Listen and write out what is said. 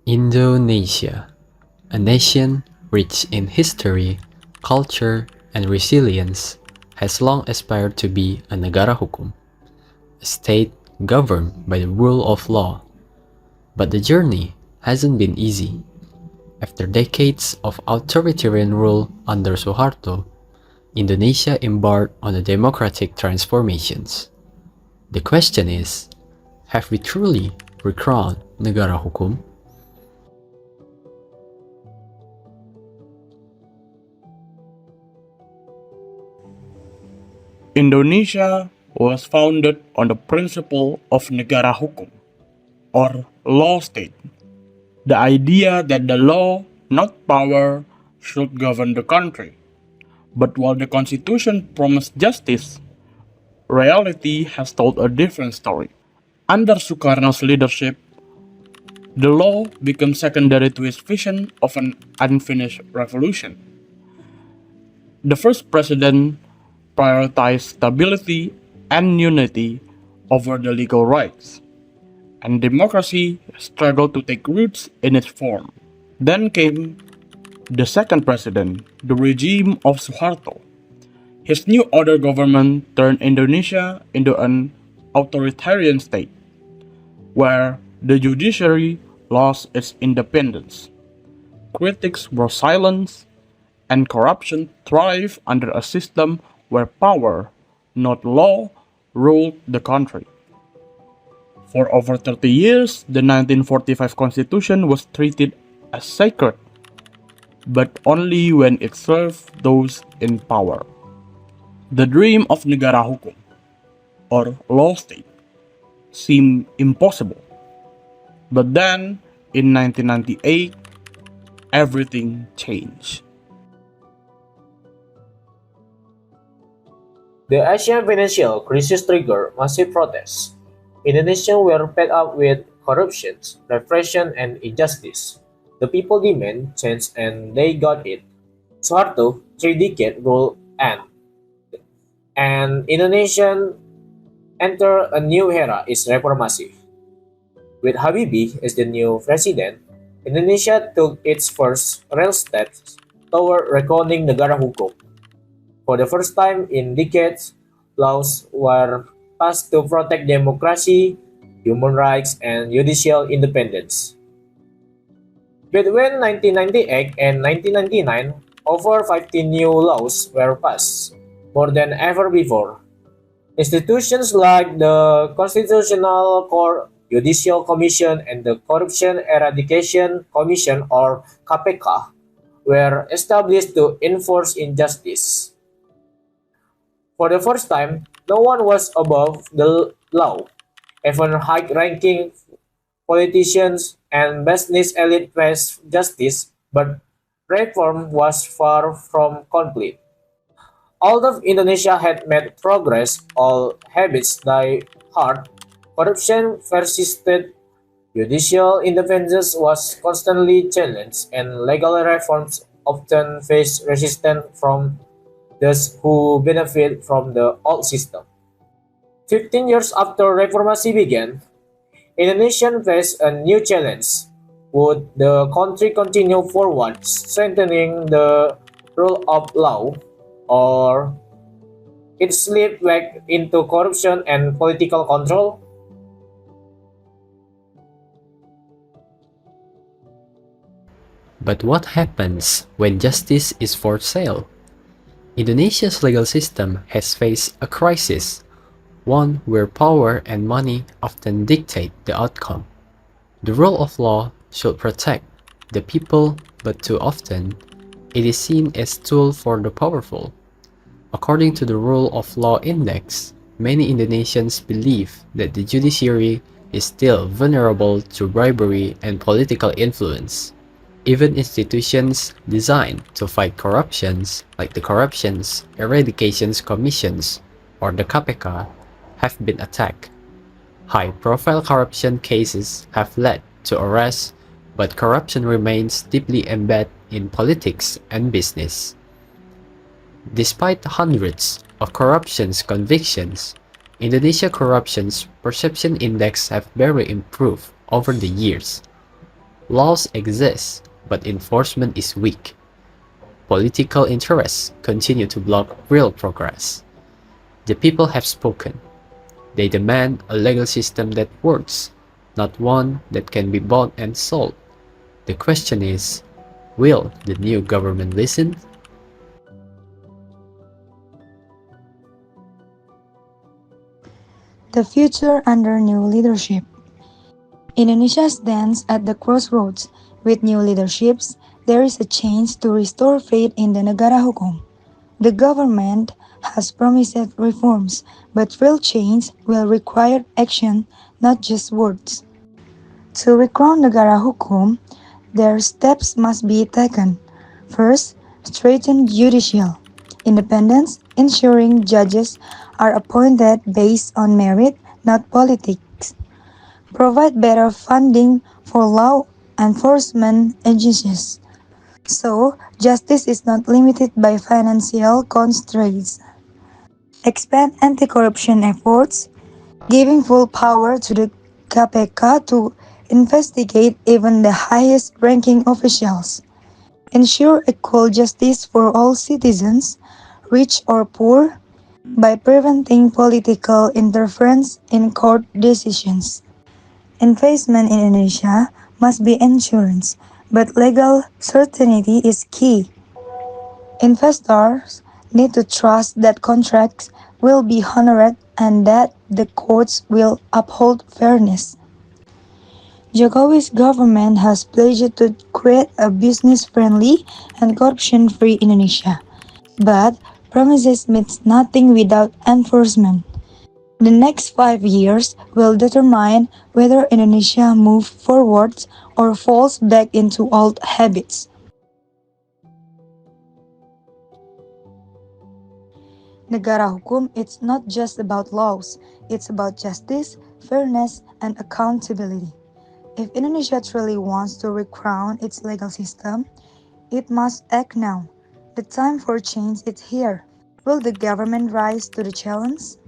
Indonesia, a nation rich in history, culture, and resilience, has long aspired to be a negara hukum, a state governed by the rule of law. But the journey hasn't been easy. After decades of authoritarian rule under Suharto, Indonesia embarked on a democratic transformations. The question is, have we truly recrowned negara hukum? Indonesia was founded on the principle of negara hukum, or law state. The idea that the law, not power, should govern the country. But while the constitution promised justice, reality has told a different story. Under Sukarno's leadership, the law became secondary to his vision of an unfinished revolution. The first president prioritized stability and unity over the legal rights, and democracy struggled to take roots in its form. Then came the second president, the regime of Suharto. His new order government turned Indonesia into an authoritarian state, where the judiciary lost its independence. Critics were silenced, and corruption thrived under a system where power, not law, ruled the country. For over 30 years, the 1945 Constitution was treated as sacred, but only when it served those in power. The dream of negara hukum, or law state, seemed impossible. But then, in 1998, everything changed. The Asian financial crisis triggered massive protests. Indonesians were fed up with corruption, repression, and injustice. The people demand change and they got it. Suharto, 3 decade rule end, and Indonesian enter a new era is reformasi. With Habibie as the new president, Indonesia took its first real steps toward reckoning negara hukum. For the first time in decades, laws were passed to protect democracy, human rights, and judicial independence. Between 1998 and 1999, over 50 new laws were passed, more than ever before. Institutions like the Constitutional Court, Judicial Commission, and the Corruption Eradication Commission or KPK were established to enforce injustice. For the first time, no one was above the law. Even high-ranking politicians and business elite faced justice, but reform was far from complete. Although Indonesia had made progress, all habits died hard. Corruption persisted, judicial independence was constantly challenged, and legal reforms often faced resistance from those who benefit from the old system. 15 years after reformasi began, Indonesia faced a new challenge. Would the country continue forward, strengthening the rule of law, or it slip back into corruption and political control? But what happens when justice is for sale? Indonesia's legal system has faced a crisis, one where power and money often dictate the outcome. The rule of law should protect the people, but too often, it is seen as tool for the powerful. According to the Rule of Law Index, many Indonesians believe that the judiciary is still vulnerable to bribery and political influence. Even institutions designed to fight corruptions, like the Corruptions Eradications Commissions or the KPK, have been attacked. High-profile corruption cases have led to arrests, but corruption remains deeply embedded in politics and business. Despite hundreds of corruption convictions, Indonesia Corruption Perception Index have barely improved over the years. Laws exist, but enforcement is weak. Political interests continue to block real progress. The people have spoken. They demand a legal system that works, not one that can be bought and sold. The question is, will the new government listen? The future under new leadership. Indonesia stands at the crossroads. With new leaderships, there is a chance to restore faith in the Negara Hukum. The government has promised reforms, but real change will require action, not just words. To recrown Negara Hukum, their steps must be taken. First, strengthen judicial independence, ensuring judges are appointed based on merit, not politics. Provide better funding for law enforcement agencies, so justice is not limited by financial constraints. Expand anti-corruption efforts, giving full power to the KPK to investigate even the highest-ranking officials. Ensure equal justice for all citizens, rich or poor, by preventing political interference in court decisions. Investment in Indonesia must be insurance, but legal certainty is key. Investors need to trust that contracts will be honored and that the courts will uphold fairness. Jokowi's government has pledged to create a business-friendly and corruption-free Indonesia, but promises means nothing without enforcement. The next 5 years will determine whether Indonesia moves forward or falls back into old habits. Negara Hukum it's not just about laws, it's about justice, fairness, and accountability. If Indonesia truly wants to recrown its legal system, it must act now. The time for change is here. Will the government rise to the challenge?